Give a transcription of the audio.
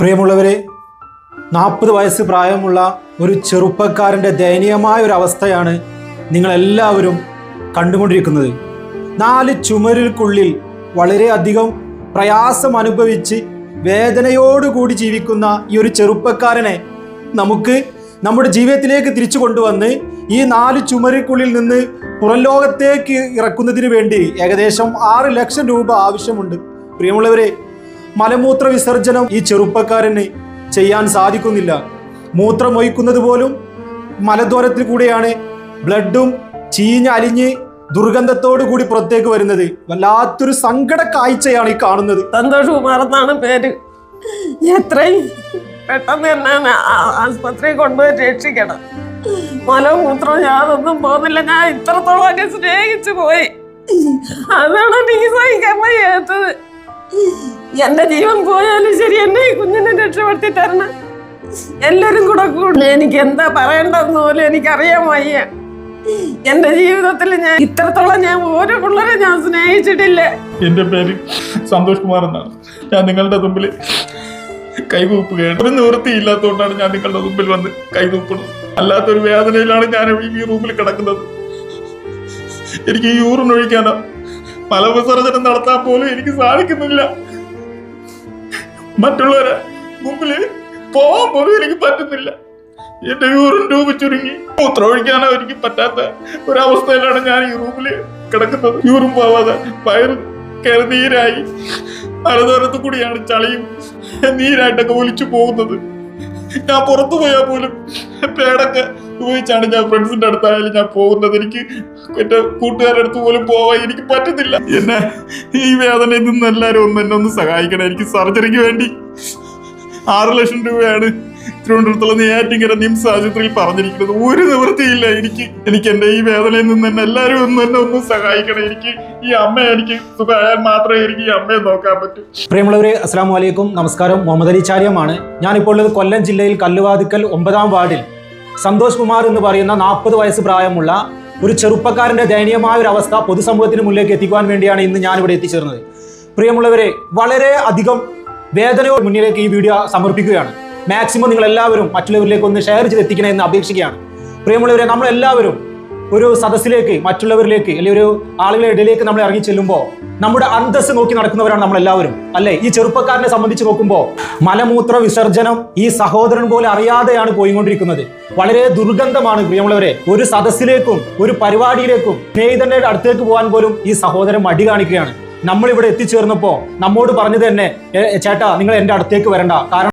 പ്രിയമുള്ളവരെ, 40 വയസ്സ് പ്രായമുള്ള ഒരു ചെറുപ്പക്കാരൻ്റെ ദയനീയമായ ഒരു അവസ്ഥയാണ് നിങ്ങളെല്ലാവരും കണ്ടുകൊണ്ടിരിക്കുന്നത്. 4 ചുമരുകൾക്കുള്ളിൽ വളരെയധികം പ്രയാസം അനുഭവിച്ച് വേദനയോടുകൂടി ജീവിക്കുന്ന ഈ ഒരു ചെറുപ്പക്കാരനെ നമുക്ക് നമ്മുടെ ജീവിതത്തിലേക്ക് തിരിച്ചു കൊണ്ടുവന്ന് ഈ 4 ചുമരുകൾക്കുള്ളിൽ നിന്ന് പുറം ലോകത്തേക്ക് ഇറക്കുന്നതിന് വേണ്ടി ഏകദേശം 6 ലക്ഷം രൂപ ആവശ്യമുണ്ട്. പ്രിയമുള്ളവരെ, മലമൂത്ര വിസർജനം ഈ ചെറുപ്പക്കാരന് ചെയ്യാൻ സാധിക്കുന്നില്ല. മൂത്രമൊഴിക്കുന്നത് പോലും മലദ്വാരത്തിൽ കൂടെയാണ്. ബ്ലഡും ചീഞ്ഞലിഞ്ഞ് ദുർഗന്ധത്തോടു കൂടി പുറത്തേക്ക് വരുന്നത്. വല്ലാത്തൊരു സങ്കട കാഴ്ചയാണ് ഈ കാണുന്നത്. സന്തോഷ് കുമാർ എന്നാണ് പേര്. എത്രയും പെട്ടെന്ന് തന്നെ ആസ്പത്രിയിൽ കൊണ്ടുപോയി രക്ഷിക്കണം. മലമൂത്രം യാതൊന്നും പോകുന്നില്ല. ഞാൻ ഇത്രത്തോളം ഒക്കെ സ്നേഹിച്ചു പോയി. അതാണ് എനിക്ക് സഹിക്കാൻ വയ്യാത്തത്. എന്റെ ജീവൻ പോയാലും ശരി, എന്നെ ഈ കുഞ്ഞിനെ രക്ഷപ്പെടുത്തി തരണം. എല്ലാരും കൂടെ എനിക്ക് എന്താ പറയണ്ടെന്ന് പോലും എനിക്കറിയാൻ വയ്യ. എന്റെ ജീവിതത്തിൽ ഞാൻ ഇത്രത്തോളം ഓരോ പിള്ളേരെ ഞാൻ സ്നേഹിച്ചിട്ടില്ല. എന്റെ പേര് സന്തോഷ് കുമാർ എന്നാണ്. ഞാൻ നിങ്ങളുടെ മുമ്പിൽ കൈകൂപ്പുകയാണ്. ഒരു നിവൃത്തിയില്ലാത്തതുകൊണ്ടാണ് ഞാൻ നിങ്ങളുടെ മുമ്പിൽ വന്ന് കൈകൂപ്പുന്നത്. അല്ലാത്തൊരു വേദനയിലാണ് ഞാൻ ഈ റൂമിൽ കിടക്കുന്നത്. എനിക്ക് യൂറിൻ ഒഴിക്കാനോ മലവിസർജനം നടത്താൻ പോലും എനിക്ക് സാധിക്കുന്നില്ല. മറ്റുള്ളവരെ മുമ്പിൽ പോവാൻ പോലും എനിക്ക് പറ്റുന്നില്ല. എന്റെ യൂറിൻ രൂപ ചുരുങ്ങി മൂത്രം ഒഴിക്കാനോ എനിക്ക് പറ്റാത്ത ഒരവസ്ഥയിലാണ് ഞാൻ ഈ റൂമിൽ കിടക്കുന്നത്. യൂറിൻ പോവാതെ വയറ് കയറി നീരായി മലദ്വാരത്തു കൂടിയാണ് ചളിയും നീരായിട്ടൊക്കെ ഒലിച്ചു പോകുന്നത്. ഞാൻ പുറത്തു പോയാൽ പോലും പേടൊക്കെ ഉപയോഗിച്ചാണ് ഞാൻ ഫ്രണ്ട്സിന്റെ അടുത്തായാലും ഞാൻ പോകുന്നത്. എനിക്ക് എന്റെ കൂട്ടുകാരുടെ അടുത്ത് പോലും പോവാൻ എനിക്ക് പറ്റുന്നില്ല. എന്നെ ഈ വേദനയിൽ നിന്ന് എല്ലാവരും എന്നെ ഒന്ന് സഹായിക്കണം. എനിക്ക് സർജറിക്ക് വേണ്ടി 6 ലക്ഷം രൂപയാണ് തിരുവനന്തപുരത്തുള്ള നെയ്യാറ്റിൻകര നിംസ് ആശുപത്രിയിൽ പറഞ്ഞിരിക്കുന്നത്. ഒരു നിവൃത്തിയില്ല എനിക്ക് എന്റെ ഈ വേദനയിൽ നിന്ന് തന്നെ എല്ലാവരും എന്നെ ഒന്ന് സഹായിക്കണം. എനിക്ക് ഈ അമ്മയെ എനിക്ക് സുഖമായാൽ മാത്രമേ എനിക്ക് ഈ അമ്മയെ നോക്കാൻ പറ്റൂ. പ്രിയമുള്ളവരെ, അസ്സലാമു അലൈക്കും, നമസ്കാരം. മുഹമ്മദ് അലി ചാര്യമാണ്. ഞാനിപ്പോൾ ഉള്ളത് കൊല്ലം ജില്ലയിൽ കല്ലുവാതിക്കൽ 9-ാം വാർഡിൽ സന്തോഷ് കുമാർ എന്ന് പറയുന്ന 40 വയസ്സ് പ്രായമുള്ള ഒരു ചെറുപ്പക്കാരൻ്റെ ദയനീയമായ ഒരു അവസ്ഥ പൊതുസമൂഹത്തിന് മുന്നിലേക്ക് എത്തിക്കുവാൻ വേണ്ടിയാണ് ഇന്ന് ഞാനിവിടെ എത്തിച്ചേർന്നത്. പ്രിയമുള്ളവരെ, വളരെ അധികം വേദനയോട് മുന്നിലേക്ക് ഈ വീഡിയോ സമർപ്പിക്കുകയാണ്. മാക്സിമം നിങ്ങൾ എല്ലാവരും മറ്റുള്ളവരിലേക്ക് ഒന്ന് ഷെയർ ചെയ്ത് എത്തിക്കണമെന്ന് അപേക്ഷിക്കുകയാണ്. പ്രിയമുള്ളവരെ, നമ്മളെല്ലാവരും ഒരു സദസ്സിലേക്ക്, മറ്റുള്ളവരിലേക്ക്, അല്ലെങ്കിൽ ഒരു ആളുകളുടെ ഇടയിലേക്ക് നമ്മൾ ഇറങ്ങി ചെല്ലുമ്പോൾ നമ്മുടെ അന്തസ്സ് നോക്കി നടക്കുന്നവരാണ് നമ്മളെല്ലാവരും, അല്ലേ? ഈ ചെറുപ്പക്കാരനെ സംബന്ധിച്ച് നോക്കുമ്പോൾ മലമൂത്ര വിസർജനം ഈ സഹോദരൻ പോലെ അറിയാതെയാണ് പോയിക്കൊണ്ടിരിക്കുന്നത്. വളരെ ദുർഗന്ധമാണ്. പ്രിയമുള്ളവരെ, ഒരു സദസ്സിലേക്കും ഒരു പരിപാടിയിലേക്കും സ്നേഹിതന്റെ അടുത്തേക്ക് പോകാൻ പോലും ഈ സഹോദരൻ മടി കാണിക്കുകയാണ്. നമ്മളിവിടെ എത്തിച്ചേർന്നപ്പോൾ നമ്മോട് പറഞ്ഞത് തന്നെ, ചേട്ടാ നിങ്ങൾ എൻ്റെ അടുത്തേക്ക് വരണ്ട, കാരണം